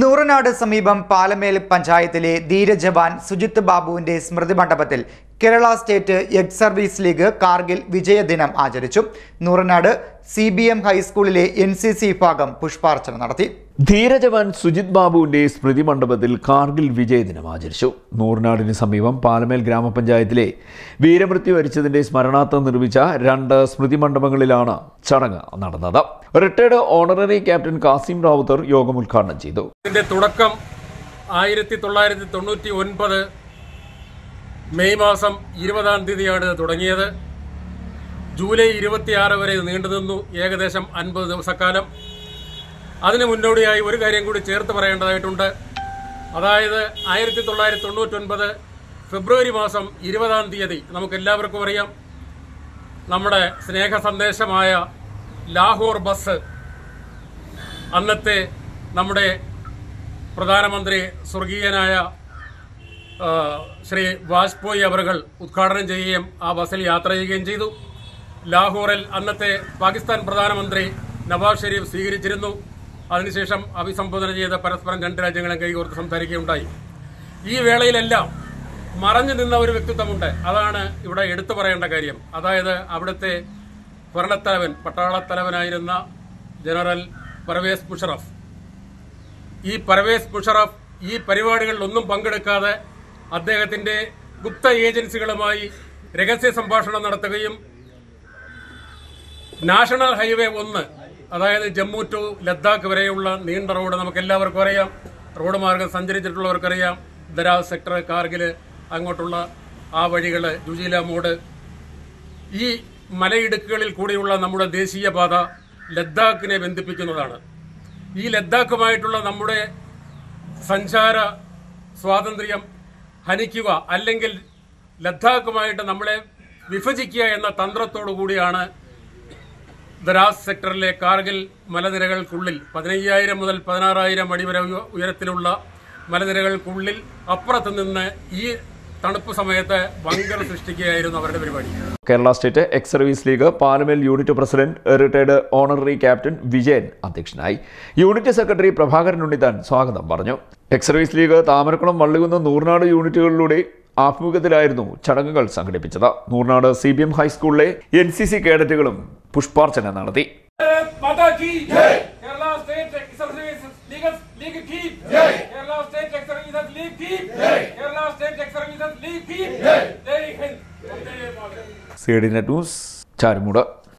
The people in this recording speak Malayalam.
നൂറനാട് സമീപം പാലമേൽ പഞ്ചായത്തിലെ ധീരജവാൻ സുജിത് ബാബുവിന്റെ സ്മൃതി മണ്ഡപത്തിൽ Kerala state ex service league Kargil വിജയദിനം ആചരിച്ചു. നൂറനാട് CBM ഹൈസ്കൂളിലെ NCC വിഭാഗം പുഷ്പാർച്ചന നടത്തി. ധീരജവാൻ സുജിത് ബാബുവിന്റെ സ്മൃതി മണ്ഡപത്തിൽ കാർഗിൽ വിജയദിനം ആചരിച്ചു. നൂറനാടിന് സമീപം പാലമേൽ ഗ്രാമപഞ്ചായത്തിലെ വീരമൃത്യു വരിച്ചതിന്റെ സ്മരണാർത്ഥം നിർമ്മിച്ച 2 സ്മൃതി മണ്ഡപങ്ങളിലാണ് ചടങ്ങ് നടന്നത്. Retired honorary captain Kasim Rawther യോഗം ഉദ്ഘാടനം ചെയ്തു. ഇതിന്റെ തുടക്കം 1999 മെയ് മാസം 20-ാം തീയതിയാണ് തുടങ്ങിയത്. ജൂലൈ 26 വരെ നീണ്ടുനിന്നു, ഏകദേശം 50 ദിവസക്കാലം. അതിന് മുന്നോടിയായി ഒരു കാര്യം കൂടി ചേർത്ത് പറയേണ്ടതായിട്ടുണ്ട്. അതായത് 1999 ഫെബ്രുവരി മാസം 20-ാം തീയതി നമുക്കെല്ലാവർക്കും അറിയാം, നമ്മുടെ സ്നേഹ സന്ദേശമായ ലാഹോർ ബസ് അന്നത്തെ നമ്മുടെ പ്രധാനമന്ത്രി സ്വർഗീയനായ ശ്രീ വാജ്പേയി അവர்கள் ഉദ്ഘാടനം ചെയ്യുകയും ആ ബസ്സിൽ യാത്ര ചെയ്യുകയും ചെയ്തു. ലാഹോറിൽ അന്നത്തെ പാകിസ്ഥാൻ പ്രധാനമന്ത്രി നവാസ് ഷെരീഫ് സ്വീകരിച്ചിരുന്നു. അതിനുശേഷം അഭിസംബോധന ചെയ്ത് പരസ്പരം 2 രാജ്യങ്ങളും കൈകോർത്ത് സംസാരിക്കുകയുണ്ടായി. ഈ വേളയിലെല്ലാം മറഞ്ഞു നിന്ന ഒരു വ്യക്തിത്വമുണ്ട്. അതാണ് ഇവിടെ എടുത്തു പറയേണ്ട കാര്യം. അതായത് അവിടുത്തെ ഭരണത്തലവൻ, പട്ടാളത്തലവനായിരുന്ന ജനറൽ പർവേസ് മുഷറഫ്. ഈ പർവേസ് മുഷറഫ് ഈ പരിപാടികളിലൊന്നും പങ്കെടുക്കാതെ അദ്ദേഹത്തിന്റെ ഗുപ്ത ഏജൻസികളുമായി രഹസ്യ സംഭാഷണം നടത്തുകയും നാഷണൽ ഹൈവേ 1, അതായത് ജമ്മു ടു ലഡാക്ക് വരെയുള്ള നീണ്ട റോഡ് നമുക്കെല്ലാവർക്കും അറിയാം, റോഡ് മാർഗം സഞ്ചരിച്ചിട്ടുള്ളവർക്കറിയാം. ദരാവ് സെക്ടർ, കാർഗിൽ, അങ്ങോട്ടുള്ള ആ വഴികൾ, ജുജീല മോഡ്, ഈ മലയിടുക്കുകളിൽ കൂടിയുള്ള നമ്മുടെ ദേശീയപാത ലഡാക്കിനെ ബന്ധിപ്പിക്കുന്നതാണ്. ഈ ലഡാക്കുമായിട്ടുള്ള നമ്മുടെ സഞ്ചാര സ്വാതന്ത്ര്യം ഹനിക്കുക, അല്ലെങ്കിൽ ലഡാക്കുമായിട്ട് നമ്മളെ വിഭജിക്കുക എന്ന തന്ത്രത്തോടു കൂടിയാണ് ദരാസ് സെക്ടറിലെ കാർഗിൽ മലനിരകൾക്കുള്ളിൽ 15,000 മുതൽ 16,000 അടി വരെ ഉയരത്തിലുള്ള മലനിരകൾക്കുള്ളിൽ അപ്പുറത്ത് നിന്ന് ഈ തണുപ്പ് സമയത്ത് ബങ്കർ സൃഷ്ടിക്കുകയായിരുന്നു അവരുടെ പരിപാടി. Kerala state ex service league Palamel unit president retired honorary captain Vijayan അധ്യക്ഷനായി. യൂണിറ്റ് സെക്രട്ടറി പ്രഭാകരൻ ഉണ്ണിത്താൻ സ്വാഗതം പറഞ്ഞു. Ex service league Thamarakulam, Vallikunnu, Noornad യൂണിറ്റുകളിലൂടെ ആഭിമുഖ്യത്തിലായിരുന്നു ചടങ്ങുകൾ സംഘടിപ്പിച്ചത്. നൂർനാട് CBM ഹൈസ്കൂളിലെ NCC കേഡറ്റുകളും പുഷ്പാർച്ചന നടത്തി. CDNet news, Charummood.